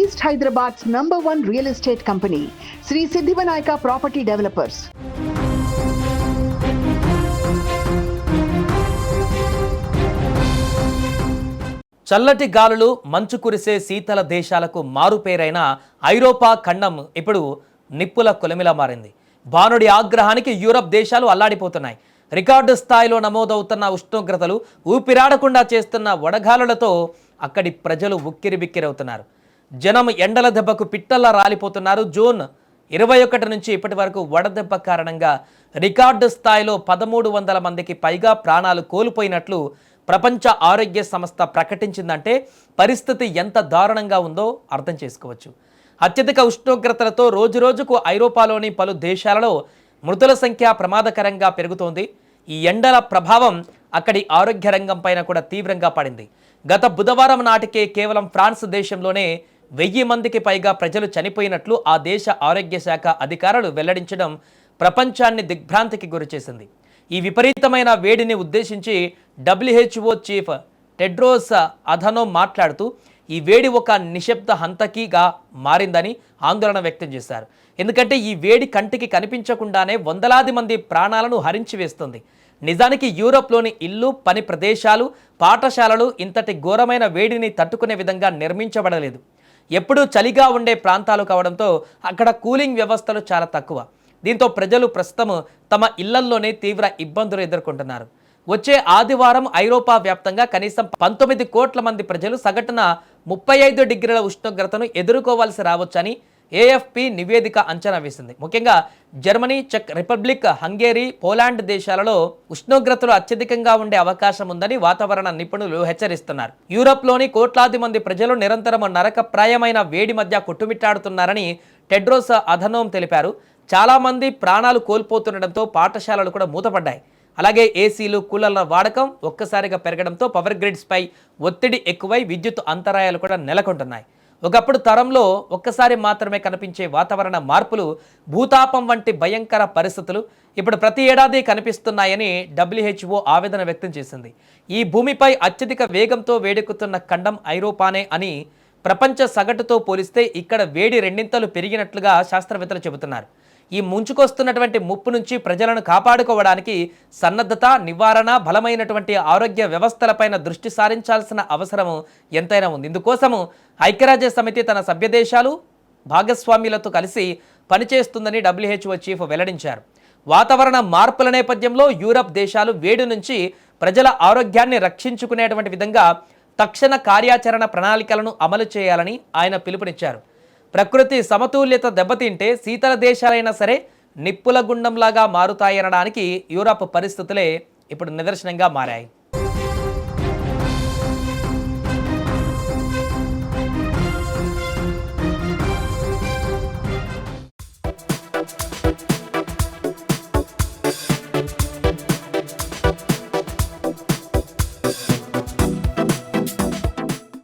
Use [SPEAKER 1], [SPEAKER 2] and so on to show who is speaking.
[SPEAKER 1] East Hyderabad's #1 real estate company, Sri Siddhivanayaka Property Developers.
[SPEAKER 2] చల్లటి గాలులు మంచు కురిసే శీతల దేశాలకు మారుపేరైన ఐరోపా ఖండం ఇప్పుడు నిప్పుల కొలిమిలా మారింది. బాణుడి ఆగ్రహానికి యూరప్ దేశాలు అల్లాడిపోతున్నాయి. రికార్డు స్థాయిలో నమోదవుతున్న ఉష్ణోగ్రతలు, ఊపిరాడకుండా చేస్తున్న వడగాలులతో అక్కడి ప్రజలు ఉక్కిరిబిక్కిరవుతున్నారు. జనం ఎండల దెబ్బకు పిట్టల్లా రాలిపోతున్నారు. జూన్ 21 నుంచి ఇప్పటి వరకు వడదెబ్బ కారణంగా రికార్డు స్థాయిలో 1300 మందికి పైగా ప్రాణాలు కోల్పోయినట్లు ప్రపంచ ఆరోగ్య సంస్థ ప్రకటించిందంటే పరిస్థితి ఎంత దారుణంగా ఉందో అర్థం చేసుకోవచ్చు. అత్యధిక ఉష్ణోగ్రతలతో రోజురోజుకు ఐరోపాలోని పలు దేశాలలో మృతుల సంఖ్య ప్రమాదకరంగా పెరుగుతోంది. ఈ ఎండల ప్రభావం అక్కడి ఆరోగ్య రంగం పైన కూడా తీవ్రంగా పడింది. గత బుధవారం నాటికే కేవలం ఫ్రాన్స్ దేశంలోనే 1000 మందికి పైగా ప్రజలు చనిపోయినట్లు ఆ దేశ ఆరోగ్య శాఖ అధికారులు వెల్లడించడం ప్రపంచాన్ని దిగ్భ్రాంతికి గురిచేసింది. ఈ విపరీతమైన వేడిని ఉద్దేశించి WHO చీఫ్ టెడ్రోస్ అధనోమ్ మాట్లాడుతూ ఈ వేడి ఒక నిశ్శబ్ద హంతకిగా మారిందని ఆందోళన వ్యక్తం చేశారు. ఎందుకంటే ఈ వేడి కంటికి కనిపించకుండానే వందలాది మంది ప్రాణాలను హరించి వేస్తుంది. నిజానికి యూరోప్లోని ఇల్లు, పని ప్రదేశాలు, పాఠశాలలు ఇంతటి ఘోరమైన వేడిని తట్టుకునే విధంగా నిర్మించబడలేదు. ఎప్పుడూ చలిగా ఉండే ప్రాంతాలు కావడంతో అక్కడ కూలింగ్ వ్యవస్థలు చాలా తక్కువ. దీంతో ప్రజలు ప్రస్తుతం తమ ఇళ్లల్లోనే తీవ్ర ఇబ్బందులు ఎదుర్కొంటున్నారు. వచ్చే ఆదివారం ఐరోపా వ్యాప్తంగా కనీసం 19 కోట్ల మంది ప్రజలు సగటున 35 డిగ్రీల ఉష్ణోగ్రతను ఎదుర్కోవాల్సి రావచ్చని AFP నివేదిక అంచనా వేసింది. ముఖ్యంగా జర్మనీ, చెక్ రిపబ్లిక్, హంగేరీ, పోలాండ్ దేశాలలో ఉష్ణోగ్రతలు అత్యధికంగా ఉండే అవకాశం ఉందని వాతావరణ నిపుణులు హెచ్చరిస్తున్నారు. యూరోప్లోని కోట్లాది మంది ప్రజలు నిరంతరం నరకప్రాయమైన వేడి మధ్య కొట్టుమిట్టాడుతున్నారని టెడ్రోస్ అధనోమ్ తెలిపారు. చాలా మంది ప్రాణాలు కోల్పోతుండటంతో పాఠశాలలు కూడా మూతపడ్డాయి. అలాగే ఏసీలు, కూలర్ల వాడకం ఒక్కసారిగా పెరగడంతో పవర్ గ్రిడ్స్ పై ఒత్తిడి ఎక్కువై విద్యుత్ అంతరాయాలు కూడా నెలకొంటున్నాయి. ఒకప్పుడు తరంలో ఒక్కసారి మాత్రమే కనిపించే వాతావరణ మార్పులు, భూతాపం వంటి భయంకర పరిస్థితులు ఇప్పుడు ప్రతి ఏడాది కనిపిస్తున్నాయని WHO ఆవేదన వ్యక్తం చేసింది. ఈ భూమిపై అత్యధిక వేగంతో వేడెక్కుతున్న ఖండం ఐరోపానే అని, ప్రపంచ సగటుతో పోలిస్తే ఇక్కడ వేడి రెండింతలు పెరిగినట్లుగా శాస్త్రవేత్తలు చెబుతున్నారు. ఈ ముంచుకొస్తున్నటువంటి ముప్పు నుంచి ప్రజలను కాపాడుకోవడానికి సన్నద్ధత, నివారణ, బలమైనటువంటి ఆరోగ్య వ్యవస్థలపైన దృష్టి సారించాల్సిన అవసరం ఎంతైనా ఉంది. ఇందుకోసము ఐక్యరాజ్య సమితి తన సభ్యదేశాలు, భాగస్వామ్యులతో కలిసి పనిచేస్తుందని WHO చీఫ్ వెల్లడించారు. వాతావరణ మార్పుల నేపథ్యంలో యూరప్ దేశాలు వేడి నుంచి ప్రజల ఆరోగ్యాన్ని రక్షించుకునేటువంటి విధంగా తక్షణ కార్యాచరణ ప్రణాళికలను అమలు చేయాలని ఆయన పిలుపునిచ్చారు. ప్రకృతి సమతుల్యత దెబ్బతింటే శీతల దేశాలైనా సరే నిప్పుల గుండంలాగా మారుతాయనడానికి యూరప్ పరిస్థితులే ఇప్పుడు నిదర్శనంగా మారాయి.